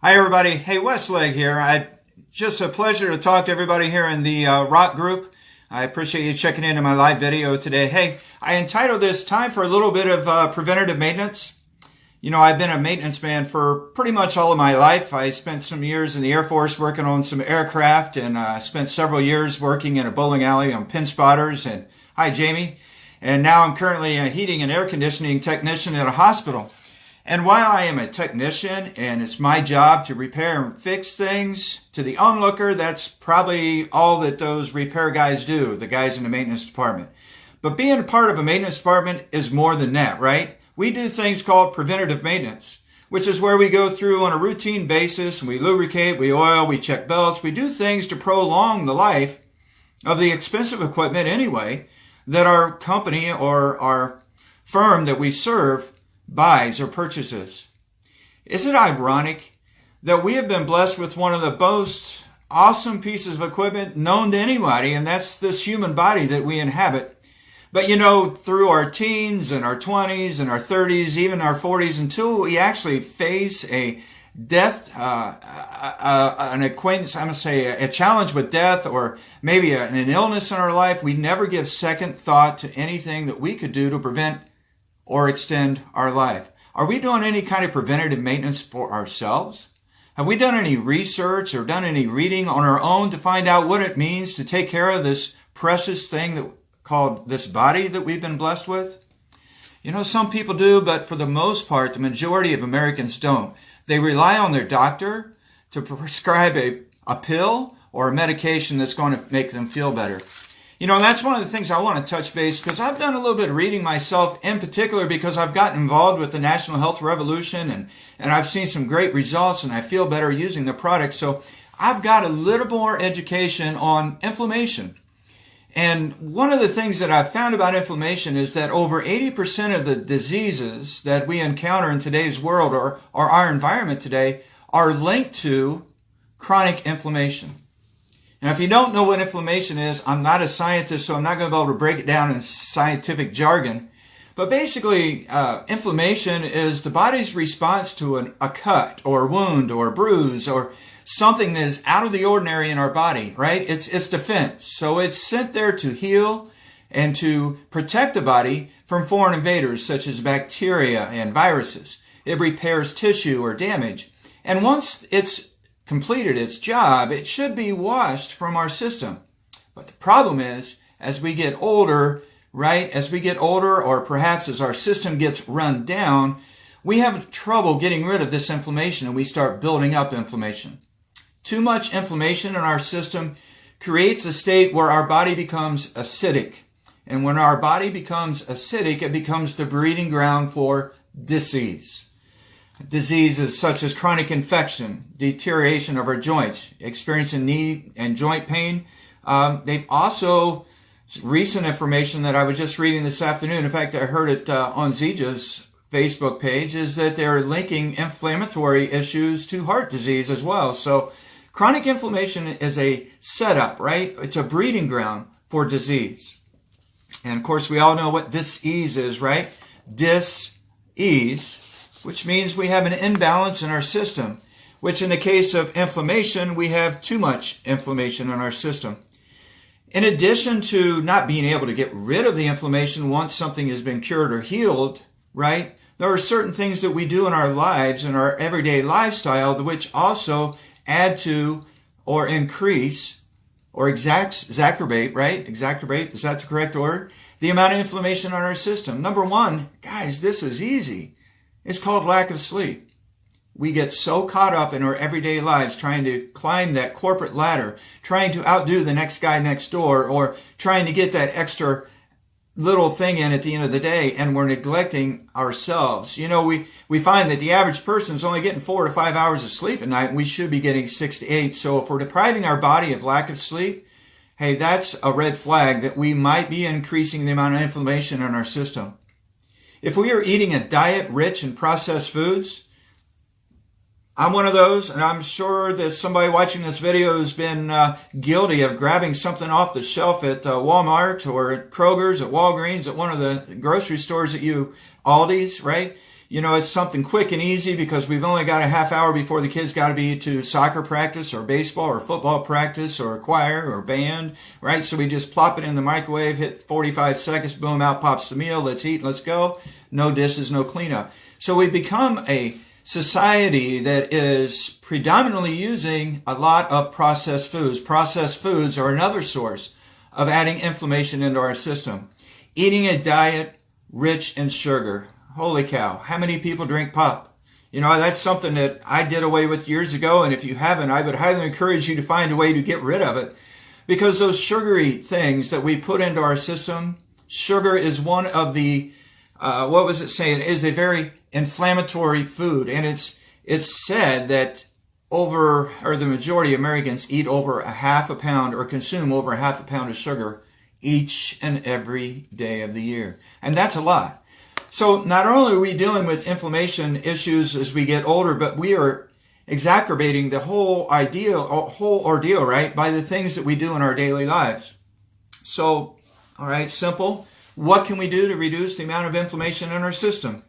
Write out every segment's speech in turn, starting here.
Hi everybody. Hey, Westlake here. Just a pleasure to talk to everybody here in the Rock group. I appreciate you checking into my live video today. Hey, I entitled this Time for a Little Bit of Preventative Maintenance. You know, I've been a maintenance man for pretty much all of my life. I spent some years in the Air Force working on some aircraft, and spent several years working in a bowling alley on pin spotters. And hi, Jamie. And now I'm currently a heating and air conditioning technician at a hospital. And while I am a technician and it's my job to repair and fix things, to the onlooker, that's probably all that those repair guys do, the guys in the maintenance department. But being a part of a maintenance department is more than that, right? We do things called preventative maintenance, which is where we go through on a routine basis and we lubricate, we oil, we check belts, we do things to prolong the life of the expensive equipment anyway that our company or our firm that we serve buys or purchases. Is it ironic that we have been blessed with one of the most awesome pieces of equipment known to anybody, and that's this human body that we inhabit? But you know, through our teens and our 20s and our 30s, even our 40s, until we actually face a death, an acquaintance, I'm going to say a challenge with death, or maybe an illness in our life, we never give second thought to anything that we could do to prevent or extend our life. Are we doing any kind of preventative maintenance for ourselves? Have we done any research or done any reading on our own to find out what it means to take care of this precious thing that called this body that we've been blessed with? You know, some people do, but for the most part, the majority of Americans don't. They rely on their doctor to prescribe a pill or a medication that's going to make them feel better. You know, that's one of the things I want to touch base, because I've done a little bit of reading myself, in particular because I've gotten involved with the National Health Revolution, and I've seen some great results and I feel better using the product. So I've got a little more education on inflammation. And one of the things that I've found about inflammation is that over 80% of the diseases that we encounter in today's world or our environment today are linked to chronic inflammation. Now, if you don't know what inflammation is, I'm not a scientist, so I'm not going to be able to break it down in scientific jargon. But basically, inflammation is the body's response to a cut or wound or bruise or something that is out of the ordinary in our body, right? It's defense. So it's sent there to heal and to protect the body from foreign invaders such as bacteria and viruses. It repairs tissue or damage. And once it's completed its job, it should be washed from our system. But the problem is, as we get older, right, as we get older, or perhaps as our system gets run down, we have trouble getting rid of this inflammation and we start building up inflammation. Too much inflammation in our system creates a state where our body becomes acidic. And when our body becomes acidic, it becomes the breeding ground for disease. Diseases such as chronic infection, deterioration of our joints, experiencing knee and joint pain. They've also, recent information that I was just reading this afternoon, in fact I heard it on Zija's Facebook page, is that they're linking inflammatory issues to heart disease as well. So chronic inflammation is a setup, right? It's a breeding ground for disease. And of course we all know what dis-ease is, right? Dis-ease, which means we have an imbalance in our system, which in the case of inflammation, we have too much inflammation in our system. In addition to not being able to get rid of the inflammation once something has been cured or healed, right, there are certain things that we do in our lives, in our everyday lifestyle, which also add to or increase or exacerbate, right? Exacerbate, is that the correct word? The amount of inflammation in our system. Number one, guys, this is easy. It's called lack of sleep. We get so caught up in our everyday lives trying to climb that corporate ladder, trying to outdo the next guy next door, or trying to get that extra little thing in at the end of the day, and we're neglecting ourselves. You know, we find that the average person is only getting 4 to 5 hours of sleep at night, and we should be getting 6 to 8. So if we're depriving our body of lack of sleep, hey, that's a red flag that we might be increasing the amount of inflammation in our system. If we are eating a diet rich in processed foods, I'm one of those, and I'm sure that somebody watching this video has been guilty of grabbing something off the shelf at Walmart or at Kroger's, at Walgreens, at one of the grocery stores at Aldi's, right? You know, it's something quick and easy because we've only got a half hour before the kids got to be to soccer practice or baseball or football practice or choir or band, right? So we just plop it in the microwave, hit 45 seconds, boom, out pops the meal. Let's eat, let's go. No dishes, no cleanup. So we've become a society that is predominantly using a lot of processed foods. Processed foods are another source of adding inflammation into our system. Eating a diet rich in sugar. Holy cow. How many people drink pop? You know, that's something that I did away with years ago. And if you haven't, I would highly encourage you to find a way to get rid of it. Because those sugary things that we put into our system, sugar is one of the, what was it saying? It is a very inflammatory food. And it's said that the majority of Americans eat over a half a pound or consume over a half a pound of sugar each and every day of the year. And that's a lot. So not only are we dealing with inflammation issues as we get older, but we are exacerbating the whole ordeal, right, by the things that we do in our daily lives. So, all right, simple. What can we do to reduce the amount of inflammation in our system?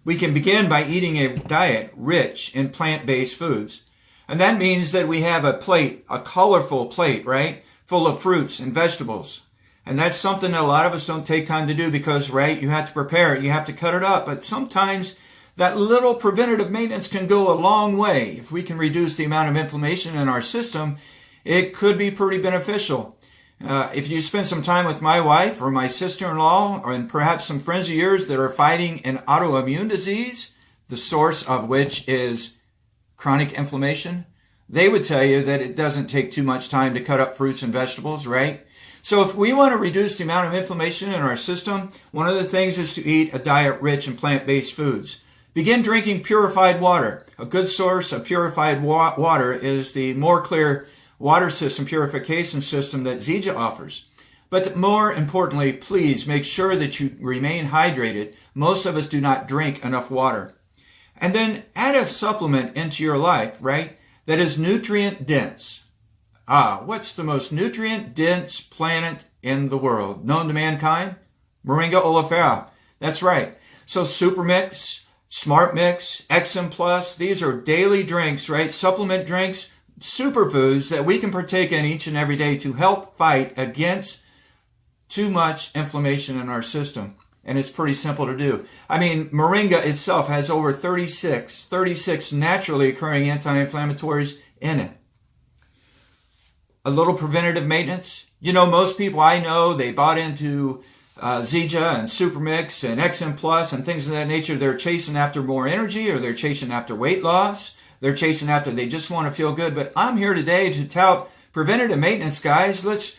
We can begin by eating a diet rich in plant-based foods. And that means that we have a plate, a colorful plate, right, full of fruits and vegetables. And that's something that a lot of us don't take time to do because, right, you have to prepare it, you have to cut it up. But sometimes that little preventative maintenance can go a long way. If we can reduce the amount of inflammation in our system, it could be pretty beneficial. If you spend some time with my wife or my sister-in-law and perhaps some friends of yours that are fighting an autoimmune disease, the source of which is chronic inflammation, they would tell you that it doesn't take too much time to cut up fruits and vegetables, right? So if we want to reduce the amount of inflammation in our system, one of the things is to eat a diet rich in plant-based foods. Begin drinking purified water. A good source of purified water is the More Clear water system, purification system that Zija offers. But more importantly, please make sure that you remain hydrated. Most of us do not drink enough water. And then add a supplement into your life, right, that is nutrient dense. What's the most nutrient-dense plant in the world known to mankind? Moringa oleifera. That's right. So Super Mix, Smart Mix, XM Plus, these are daily drinks, right? Supplement drinks, superfoods that we can partake in each and every day to help fight against too much inflammation in our system. And it's pretty simple to do. I mean, moringa itself has over 36 naturally occurring anti-inflammatories in it. A little preventative maintenance. You know, most people I know, they bought into Zija and Supermix and XM Plus and things of that nature. They're chasing after more energy, or they're chasing after weight loss. They're chasing after, they just want to feel good. But I'm here today to tout preventative maintenance, guys. Let's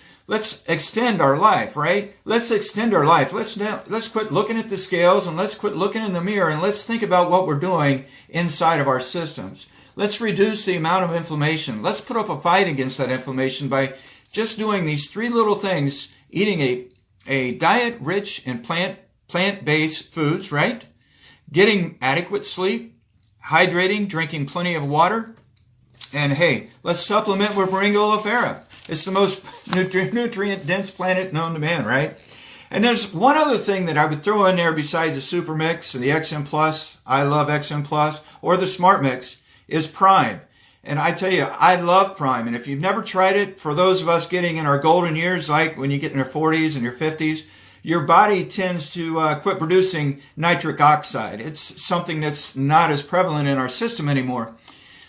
extend our life, right? Let's extend our life. Let's quit looking at the scales and let's quit looking in the mirror and let's think about what we're doing inside of our systems. Let's reduce the amount of inflammation. Let's put up a fight against that inflammation by just doing these three little things: eating a diet rich in plant-based foods, right? Getting adequate sleep, hydrating, drinking plenty of water, and hey, let's supplement with Moringa oleifera. It's the most nutrient-dense plant known to man, right? And there's one other thing that I would throw in there besides the Super Mix and the XM Plus. I love XM Plus, or the Smart Mix, is Prime. And I tell you, I love Prime. And if you've never tried it, for those of us getting in our golden years, like when you get in your 40s and your 50s, your body tends to quit producing nitric oxide. It's something that's not as prevalent in our system anymore.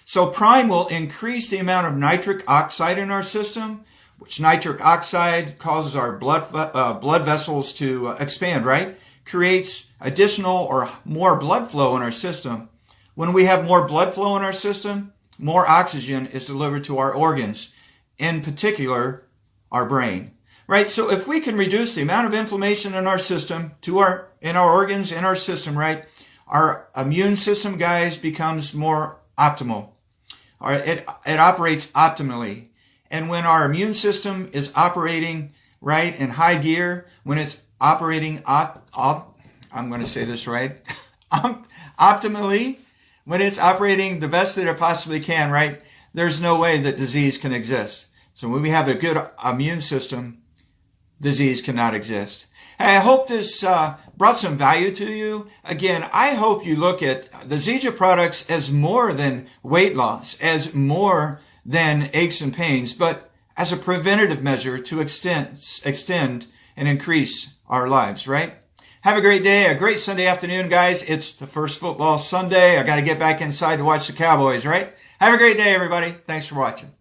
So Prime will increase the amount of nitric oxide in our system, which nitric oxide causes our blood vessels to expand, right? Creates additional or more blood flow in our system. When we have more blood flow in our system, more oxygen is delivered to our organs, in particular, our brain. Right? So if we can reduce the amount of inflammation in our system, in our organs, in our system, right, our immune system, guys, becomes more optimal. It operates optimally. And when our immune system is operating, right, in high gear, when it's operating, I'm going to say this right, optimally, when it's operating the best that it possibly can, right, there's no way that disease can exist. So when we have a good immune system, disease cannot exist. Hey, I hope this brought some value to you. Again, I hope you look at the Zija products as more than weight loss, as more than aches and pains, but as a preventative measure to extend and increase our lives, right? Have a great day, a great Sunday afternoon, guys. It's the first football Sunday. I got to get back inside to watch the Cowboys, right? Have a great day, everybody. Thanks for watching.